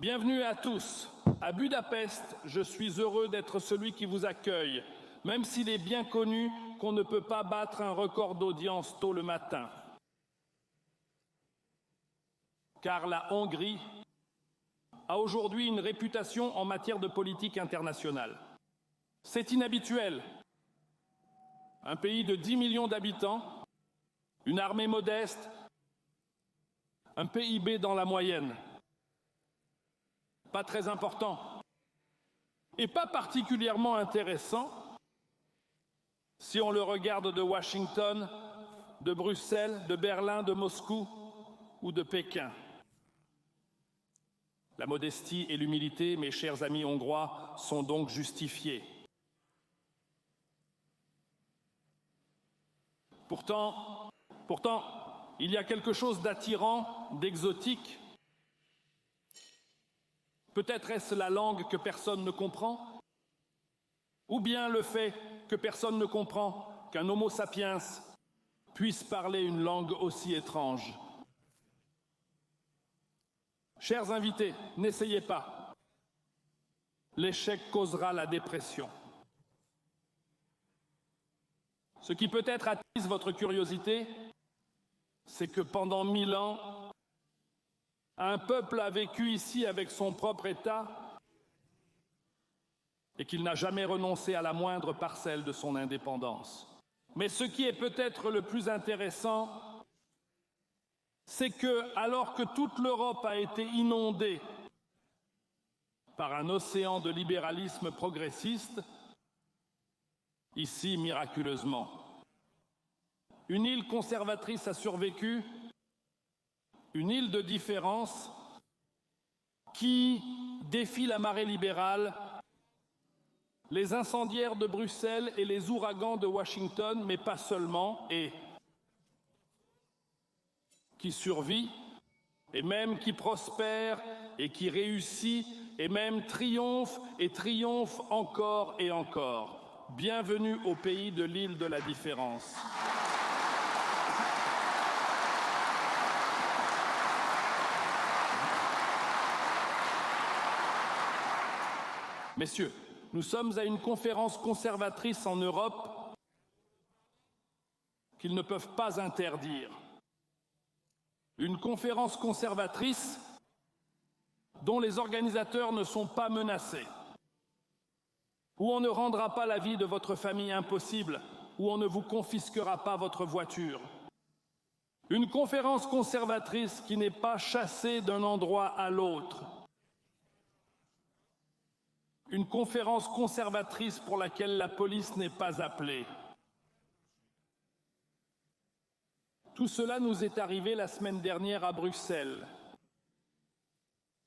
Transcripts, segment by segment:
Bienvenue à tous. À Budapest, je suis heureux d'être celui qui vous accueille, même s'il est bien connu qu'on ne peut pas battre un record d'audience tôt le matin. Car la Hongrie a aujourd'hui une réputation en matière de politique internationale. C'est inhabituel. Un pays de 10 millions d'habitants, une armée modeste, un PIB dans la moyenne. Pas très important et pas particulièrement intéressant si on le regarde de Washington, de Bruxelles, de Berlin, de Moscou ou de Pékin. La modestie et l'humilité, mes chers amis hongrois, sont donc justifiées. Pourtant, il y a quelque chose d'attirant, d'exotique. Peut-être est-ce la langue que personne ne comprend, ou bien le fait que personne ne comprend qu'un homo sapiens puisse parler une langue aussi étrange. Chers invités, n'essayez pas. L'échec causera la dépression. Ce qui peut-être attise votre curiosité, c'est que pendant 1000 ans, un peuple a vécu ici avec son propre État et qu'il n'a jamais renoncé à la moindre parcelle de son indépendance. Mais ce qui est peut-être le plus intéressant, c'est que, alors que toute l'Europe a été inondée par un océan de libéralisme progressiste, ici, miraculeusement, une île conservatrice a survécu, une île de différence qui défie la marée libérale, les incendiaires de Bruxelles et les ouragans de Washington, mais pas seulement, et qui survit, et même qui prospère, et qui réussit, et même triomphe, et triomphe encore et encore. Bienvenue au pays de l'île de la différence. Messieurs, nous sommes à une conférence conservatrice en Europe qu'ils ne peuvent pas interdire. Une conférence conservatrice dont les organisateurs ne sont pas menacés, où on ne rendra pas la vie de votre famille impossible, où on ne vous confisquera pas votre voiture. Une conférence conservatrice qui n'est pas chassée d'un endroit à l'autre. Une conférence conservatrice pour laquelle la police n'est pas appelée. Tout cela nous est arrivé la semaine dernière à Bruxelles.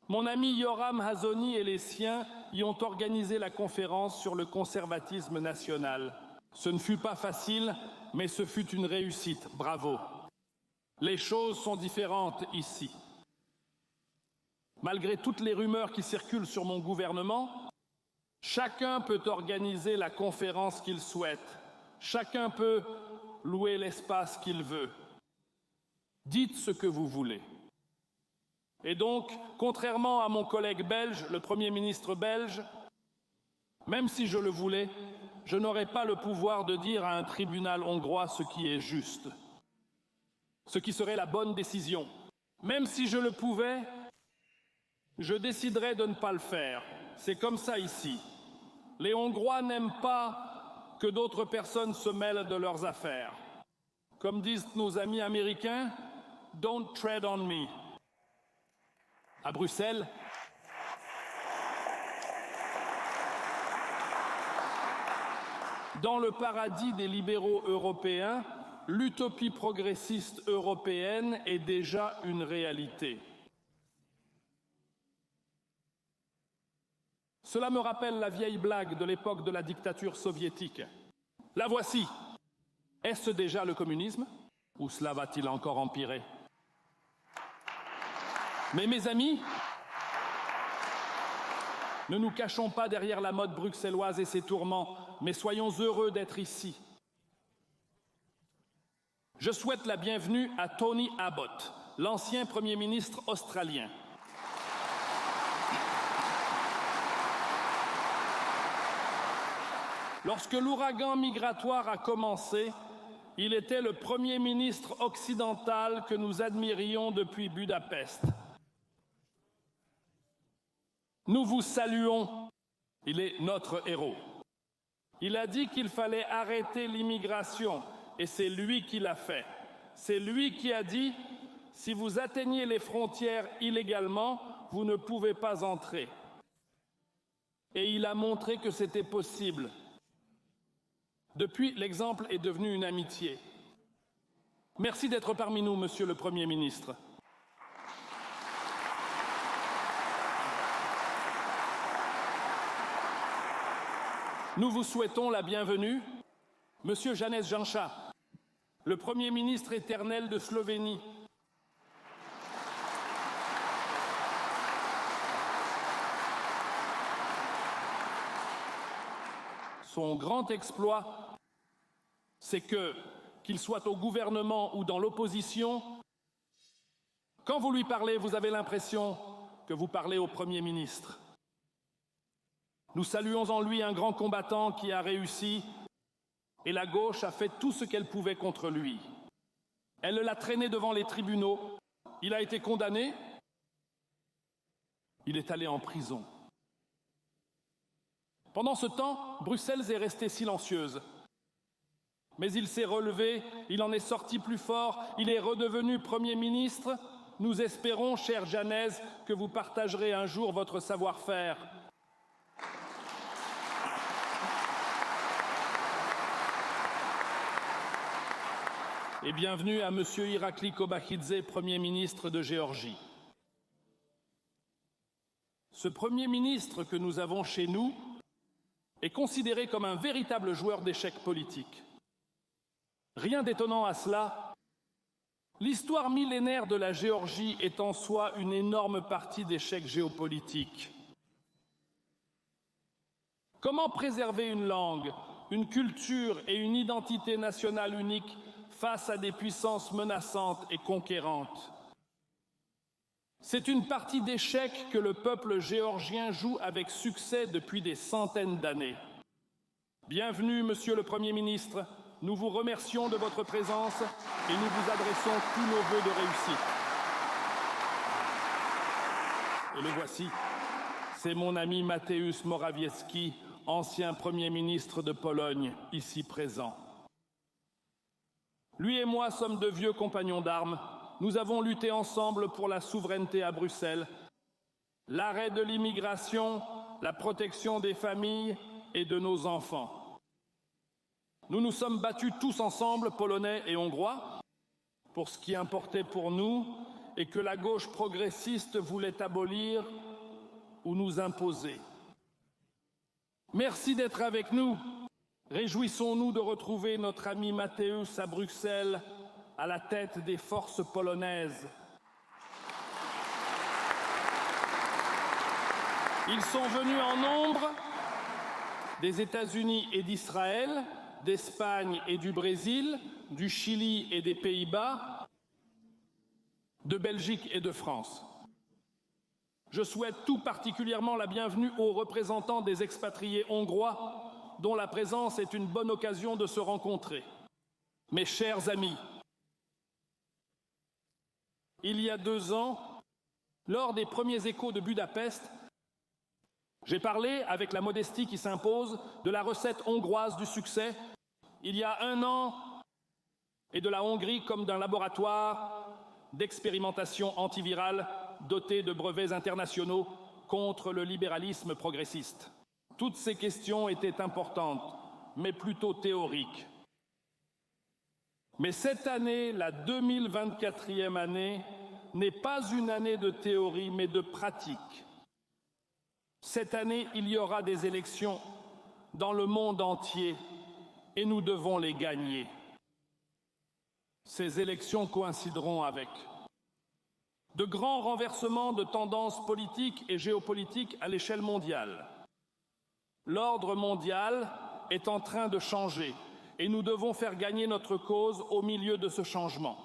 Mon ami Yoram Hazony et les siens y ont organisé la conférence sur le conservatisme national. Ce ne fut pas facile, mais ce fut une réussite. Bravo. Les choses sont différentes ici. Malgré toutes les rumeurs qui circulent sur mon gouvernement, chacun peut organiser la conférence qu'il souhaite. Chacun peut louer l'espace qu'il veut. Dites ce que vous voulez. Et donc, contrairement à mon collègue belge, le Premier ministre belge, même si je le voulais, je n'aurais pas le pouvoir de dire à un tribunal hongrois ce qui est juste, ce qui serait la bonne décision. Même si je le pouvais, je déciderais de ne pas le faire. C'est comme ça ici. Les Hongrois n'aiment pas que d'autres personnes se mêlent de leurs affaires. Comme disent nos amis américains, « Don't tread on me ». À Bruxelles, dans le paradis des libéraux européens, l'utopie progressiste européenne est déjà une réalité. Cela me rappelle la vieille blague de l'époque de la dictature soviétique. La voici. Est-ce déjà le communisme? Ou cela va-t-il encore empirer? Mais mes amis, ne nous cachons pas derrière la mode bruxelloise et ses tourments, mais soyons heureux d'être ici. Je souhaite la bienvenue à Tony Abbott, l'ancien Premier ministre australien. Lorsque l'ouragan migratoire a commencé, il était le Premier ministre occidental que nous admirions depuis Budapest. Nous vous saluons, il est notre héros. Il a dit qu'il fallait arrêter l'immigration et c'est lui qui l'a fait. C'est lui qui a dit « Si vous atteignez les frontières illégalement, vous ne pouvez pas entrer ». Et il a montré que c'était possible. Depuis, l'exemple est devenu une amitié. Merci d'être parmi nous, Monsieur le Premier ministre. Nous vous souhaitons la bienvenue, Monsieur Janez Janša, le Premier ministre éternel de Slovénie. Son grand exploit, c'est qu'il soit au gouvernement ou dans l'opposition, quand vous lui parlez, vous avez l'impression que vous parlez au Premier ministre. Nous saluons en lui un grand combattant qui a réussi et la gauche a fait tout ce qu'elle pouvait contre lui. Elle l'a traîné devant les tribunaux, il a été condamné, il est allé en prison. Pendant ce temps, Bruxelles est restée silencieuse. Mais il s'est relevé, il en est sorti plus fort, il est redevenu Premier ministre. Nous espérons, cher Janez, que vous partagerez un jour votre savoir-faire. Et bienvenue à Monsieur Irakli Kobakidze, Premier ministre de Géorgie. Ce Premier ministre que nous avons chez nous est considéré comme un véritable joueur d'échecs politiques. Rien d'étonnant à cela. L'histoire millénaire de la Géorgie est en soi une énorme partie d'échecs géopolitiques. Comment préserver une langue, une culture et une identité nationale unique face à des puissances menaçantes et conquérantes? C'est une partie d'échecs que le peuple géorgien joue avec succès depuis des centaines d'années. Bienvenue, Monsieur le Premier ministre. Nous vous remercions de votre présence et nous vous adressons tous nos vœux de réussite. Et le voici, c'est mon ami Mateusz Morawiecki, ancien Premier ministre de Pologne, ici présent. Lui et moi sommes de vieux compagnons d'armes. Nous avons lutté ensemble pour la souveraineté à Bruxelles, l'arrêt de l'immigration, la protection des familles et de nos enfants. Nous nous sommes battus tous ensemble, Polonais et Hongrois, pour ce qui importait pour nous et que la gauche progressiste voulait abolir ou nous imposer. Merci d'être avec nous. Réjouissons-nous de retrouver notre ami Mateusz à Bruxelles, à la tête des forces polonaises. Ils sont venus en nombre des États-Unis et d'Israël, d'Espagne et du Brésil, du Chili et des Pays-Bas, de Belgique et de France. Je souhaite tout particulièrement la bienvenue aux représentants des expatriés hongrois, dont la présence est une bonne occasion de se rencontrer. Mes chers amis, il y a 2 ans, lors des premiers échos de Budapest, j'ai parlé, avec la modestie qui s'impose, de la recette hongroise du succès, il y a 1 an, et de la Hongrie comme d'un laboratoire d'expérimentation antivirale doté de brevets internationaux contre le libéralisme progressiste. Toutes ces questions étaient importantes, mais plutôt théoriques. Mais cette année, la 2024e année, n'est pas une année de théorie, mais de pratique. Cette année, il y aura des élections dans le monde entier et nous devons les gagner. Ces élections coïncideront avec de grands renversements de tendances politiques et géopolitiques à l'échelle mondiale. L'ordre mondial est en train de changer et nous devons faire gagner notre cause au milieu de ce changement.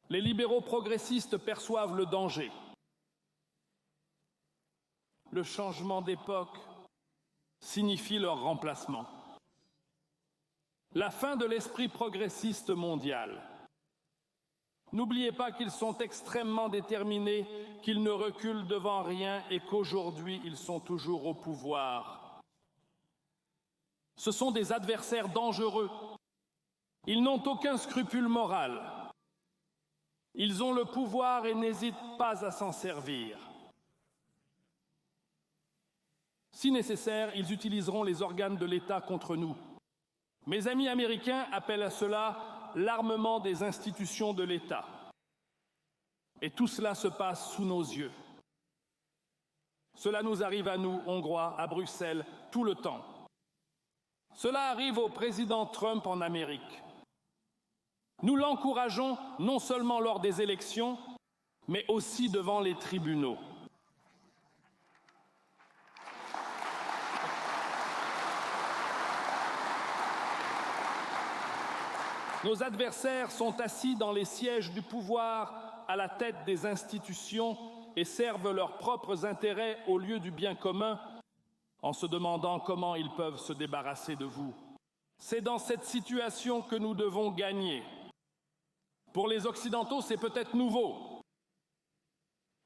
Les libéraux progressistes perçoivent le danger. Le changement d'époque, signifie leur remplacement. La fin de l'esprit progressiste mondial. N'oubliez pas qu'ils sont extrêmement déterminés, qu'ils ne reculent devant rien et qu'aujourd'hui, ils sont toujours au pouvoir. Ce sont des adversaires dangereux. Ils n'ont aucun scrupule moral. Ils ont le pouvoir et n'hésitent pas à s'en servir. Si nécessaire, ils utiliseront les organes de l'État contre nous. Mes amis américains appellent à cela l'armement des institutions de l'État. Et tout cela se passe sous nos yeux. Cela nous arrive à nous, Hongrois, à Bruxelles, tout le temps. Cela arrive au président Trump en Amérique. Nous l'encourageons non seulement lors des élections, mais aussi devant les tribunaux. Nos adversaires sont assis dans les sièges du pouvoir à la tête des institutions et servent leurs propres intérêts au lieu du bien commun en se demandant comment ils peuvent se débarrasser de vous. C'est dans cette situation que nous devons gagner. Pour les Occidentaux, c'est peut-être nouveau,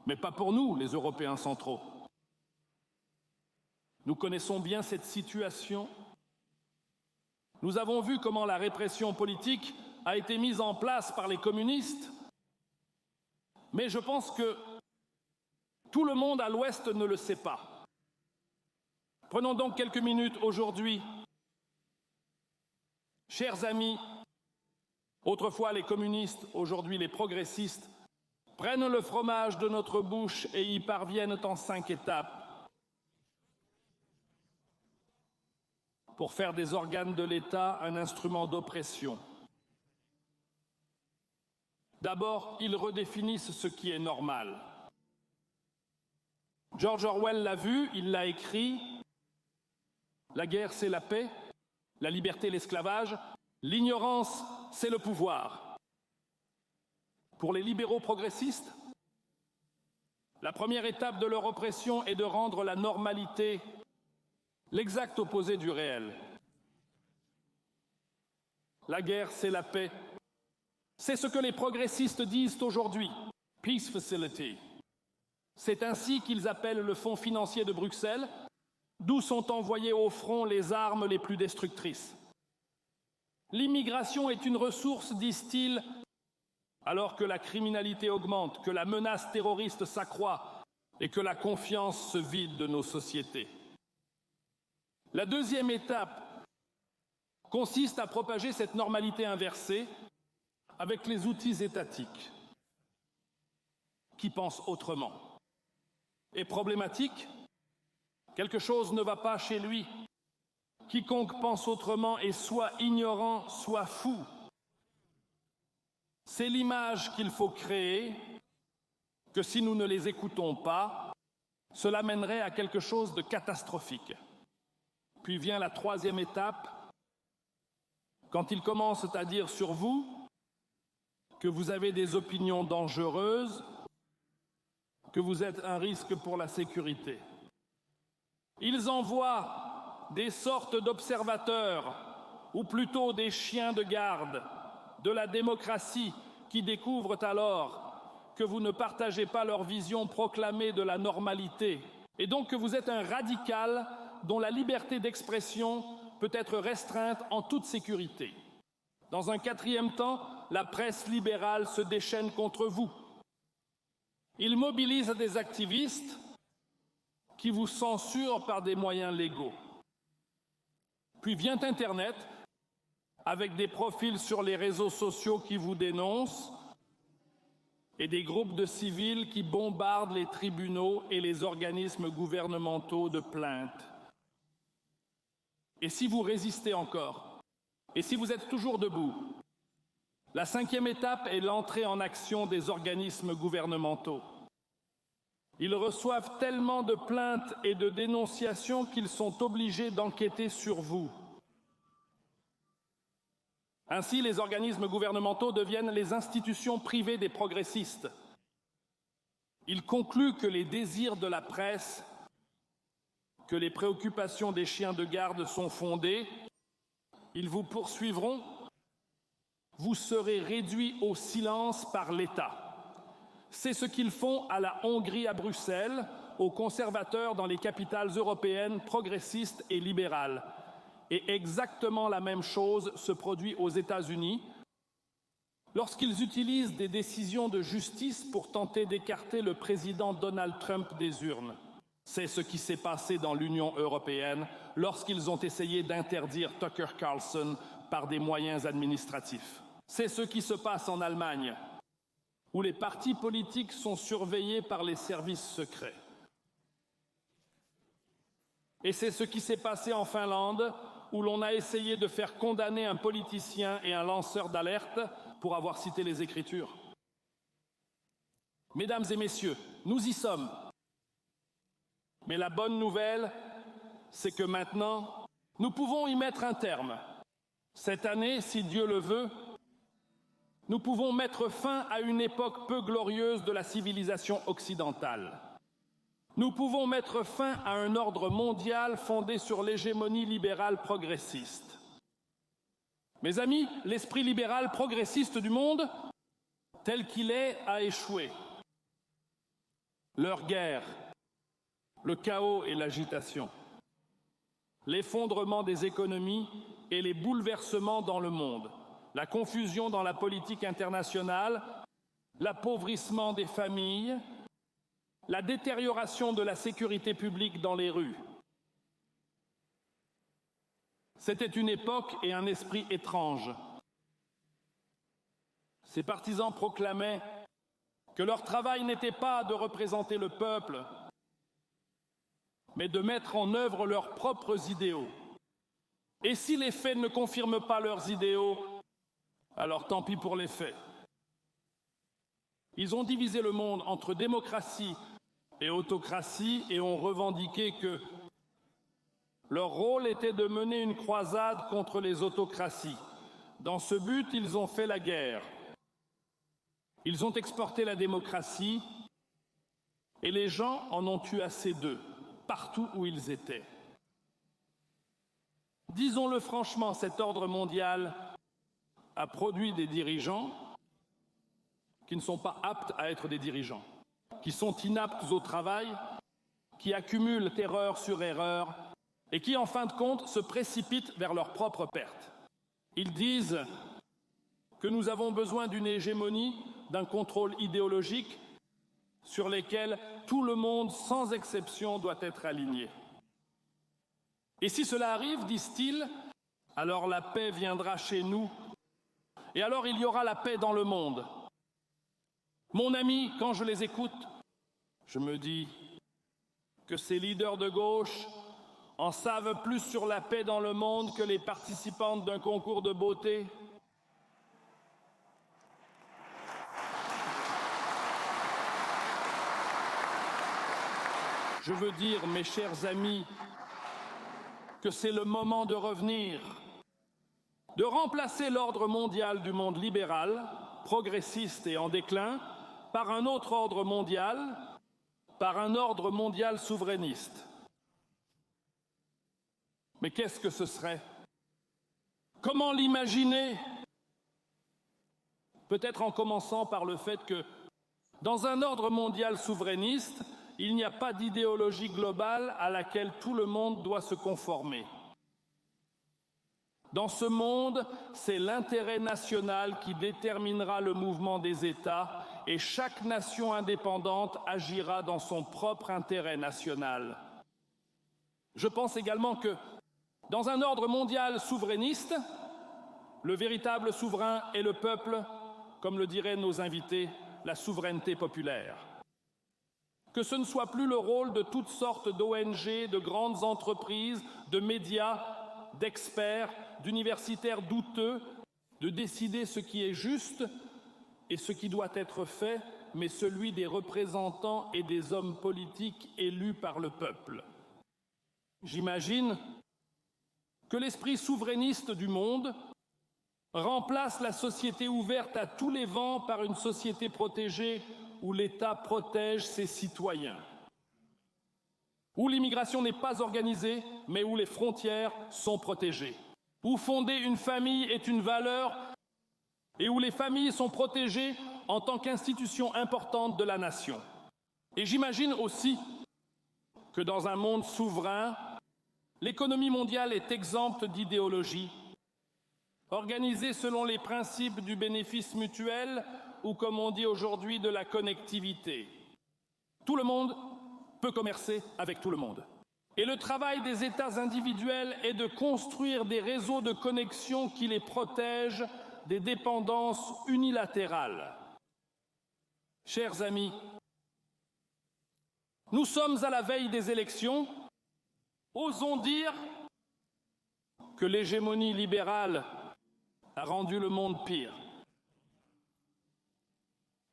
mais pas pour nous, les Européens centraux. Nous connaissons bien cette situation. Nous avons vu comment la répression politique a été mise en place par les communistes, mais je pense que tout le monde à l'Ouest ne le sait pas. Prenons donc quelques minutes aujourd'hui. Chers amis, autrefois les communistes, aujourd'hui les progressistes, prennent le fromage de notre bouche et y parviennent en 5 étapes. Pour faire des organes de l'État un instrument d'oppression. D'abord, ils redéfinissent ce qui est normal. George Orwell l'a vu, il l'a écrit. La guerre, c'est la paix. La liberté, l'esclavage. L'ignorance, c'est le pouvoir. Pour les libéraux progressistes, la première étape de leur oppression est de rendre la normalité l'exact opposé du réel. La guerre, c'est la paix. C'est ce que les progressistes disent aujourd'hui. Peace Facility. C'est ainsi qu'ils appellent le Fonds financier de Bruxelles, d'où sont envoyées au front les armes les plus destructrices. L'immigration est une ressource, disent-ils, alors que la criminalité augmente, que la menace terroriste s'accroît et que la confiance se vide de nos sociétés. La deuxième étape consiste à propager cette normalité inversée avec les outils étatiques qui pensent autrement. Et problématique, quelque chose ne va pas chez lui. Quiconque pense autrement est soit ignorant, soit fou. C'est l'image qu'il faut créer, que si nous ne les écoutons pas, cela mènerait à quelque chose de catastrophique. Puis vient la troisième étape, quand ils commencent à dire sur vous que vous avez des opinions dangereuses, que vous êtes un risque pour la sécurité. Ils envoient des sortes d'observateurs, ou plutôt des chiens de garde, de la démocratie qui découvrent alors que vous ne partagez pas leur vision proclamée de la normalité, et donc que vous êtes un radical dont la liberté d'expression peut être restreinte en toute sécurité. Dans un quatrième temps, la presse libérale se déchaîne contre vous. Ils mobilisent des activistes qui vous censurent par des moyens légaux. Puis vient Internet, avec des profils sur les réseaux sociaux qui vous dénoncent et des groupes de civils qui bombardent les tribunaux et les organismes gouvernementaux de plainte. Et si vous résistez encore, et si vous êtes toujours debout, la cinquième étape est l'entrée en action des organismes gouvernementaux. Ils reçoivent tellement de plaintes et de dénonciations qu'ils sont obligés d'enquêter sur vous. Ainsi, les organismes gouvernementaux deviennent les institutions privées des progressistes. Ils concluent que les désirs de la presse, que les préoccupations des chiens de garde sont fondées, ils vous poursuivront. Vous serez réduits au silence par l'État. C'est ce qu'ils font à la Hongrie à Bruxelles, aux conservateurs dans les capitales européennes progressistes et libérales. Et exactement la même chose se produit aux États-Unis, lorsqu'ils utilisent des décisions de justice pour tenter d'écarter le président Donald Trump des urnes. C'est ce qui s'est passé dans l'Union européenne lorsqu'ils ont essayé d'interdire Tucker Carlson par des moyens administratifs. C'est ce qui se passe en Allemagne, où les partis politiques sont surveillés par les services secrets. Et c'est ce qui s'est passé en Finlande, où l'on a essayé de faire condamner un politicien et un lanceur d'alerte pour avoir cité les Écritures. Mesdames et messieurs, nous y sommes. Mais la bonne nouvelle, c'est que maintenant, nous pouvons y mettre un terme. Cette année, si Dieu le veut, nous pouvons mettre fin à une époque peu glorieuse de la civilisation occidentale. Nous pouvons mettre fin à un ordre mondial fondé sur l'hégémonie libérale progressiste. Mes amis, l'esprit libéral progressiste du monde, tel qu'il est, a échoué. Leur guerre, le chaos et l'agitation, l'effondrement des économies et les bouleversements dans le monde, la confusion dans la politique internationale, l'appauvrissement des familles, la détérioration de la sécurité publique dans les rues. C'était une époque et un esprit étranges. Ces partisans proclamaient que leur travail n'était pas de représenter le peuple, mais de mettre en œuvre leurs propres idéaux. Et si les faits ne confirment pas leurs idéaux, alors tant pis pour les faits. Ils ont divisé le monde entre démocratie et autocratie et ont revendiqué que leur rôle était de mener une croisade contre les autocraties. Dans ce but, ils ont fait la guerre. Ils ont exporté la démocratie et les gens en ont eu assez d'eux, partout où ils étaient. Disons-le franchement, cet ordre mondial a produit des dirigeants qui ne sont pas aptes à être des dirigeants, qui sont inaptes au travail, qui accumulent erreur sur erreur et qui, en fin de compte, se précipitent vers leur propre perte. Ils disent que nous avons besoin d'une hégémonie, d'un contrôle idéologique sur lesquels tout le monde, sans exception, doit être aligné. Et si cela arrive, disent-ils, alors la paix viendra chez nous et alors il y aura la paix dans le monde. Mon ami, quand je les écoute, je me dis que ces leaders de gauche en savent plus sur la paix dans le monde que les participantes d'un concours de beauté. Je veux dire, mes chers amis, que c'est le moment de revenir, de remplacer l'ordre mondial du monde libéral, progressiste et en déclin, par un autre ordre mondial, par un ordre mondial souverainiste. Mais qu'est-ce que ce serait? Comment l'imaginer? Peut-être en commençant par le fait que, dans un ordre mondial souverainiste, il n'y a pas d'idéologie globale à laquelle tout le monde doit se conformer. Dans ce monde, c'est l'intérêt national qui déterminera le mouvement des États et chaque nation indépendante agira dans son propre intérêt national. Je pense également que, dans un ordre mondial souverainiste, le véritable souverain est le peuple, comme le diraient nos invités, la souveraineté populaire. Que ce ne soit plus le rôle de toutes sortes d'ONG, de grandes entreprises, de médias, d'experts, d'universitaires douteux, de décider ce qui est juste et ce qui doit être fait, mais celui des représentants et des hommes politiques élus par le peuple. J'imagine que l'esprit souverainiste du monde remplace la société ouverte à tous les vents par une société protégée où l'État protège ses citoyens. où l'immigration n'est pas organisée, mais où les frontières sont protégées, où fonder une famille est une valeur et où les familles sont protégées en tant qu'institution importante de la nation. Et j'imagine aussi que dans un monde souverain, l'économie mondiale est exempte d'idéologie, organisée selon les principes du bénéfice mutuel ou, comme on dit aujourd'hui, de la connectivité. Tout le monde peut commercer avec tout le monde. Et le travail des États individuels est de construire des réseaux de connexion qui les protègent des dépendances unilatérales. Chers amis, nous sommes à la veille des élections. Osons dire que l'hégémonie libérale a rendu le monde pire.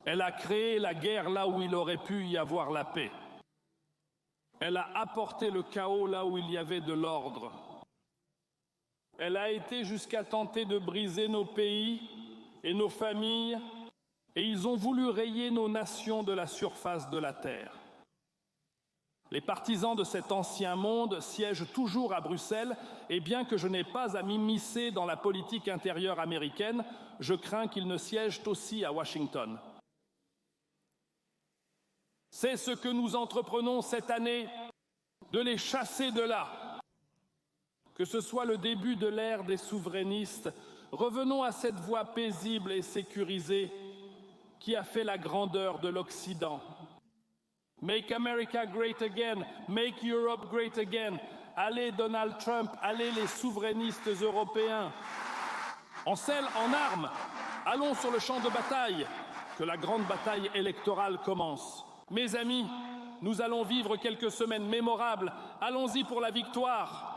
Elle a créé la guerre là où il aurait pu y avoir la paix. Elle a apporté le chaos là où il y avait de l'ordre. Elle a été jusqu'à tenter de briser nos pays et nos familles, et ils ont voulu rayer nos nations de la surface de la terre. Les partisans de cet ancien monde siègent toujours à Bruxelles, et bien que je n'ai pas à m'immiscer dans la politique intérieure américaine, je crains qu'ils ne siègent aussi à Washington. C'est ce que nous entreprenons cette année, de les chasser de là. Que ce soit le début de l'ère des souverainistes, revenons à cette voie paisible et sécurisée qui a fait la grandeur de l'Occident. Make America great again, make Europe great again. Allez Donald Trump, allez les souverainistes européens. En selle, en armes, allons sur le champ de bataille, que la grande bataille électorale commence. Mes amis, nous allons vivre quelques semaines mémorables. Allons-y pour la victoire.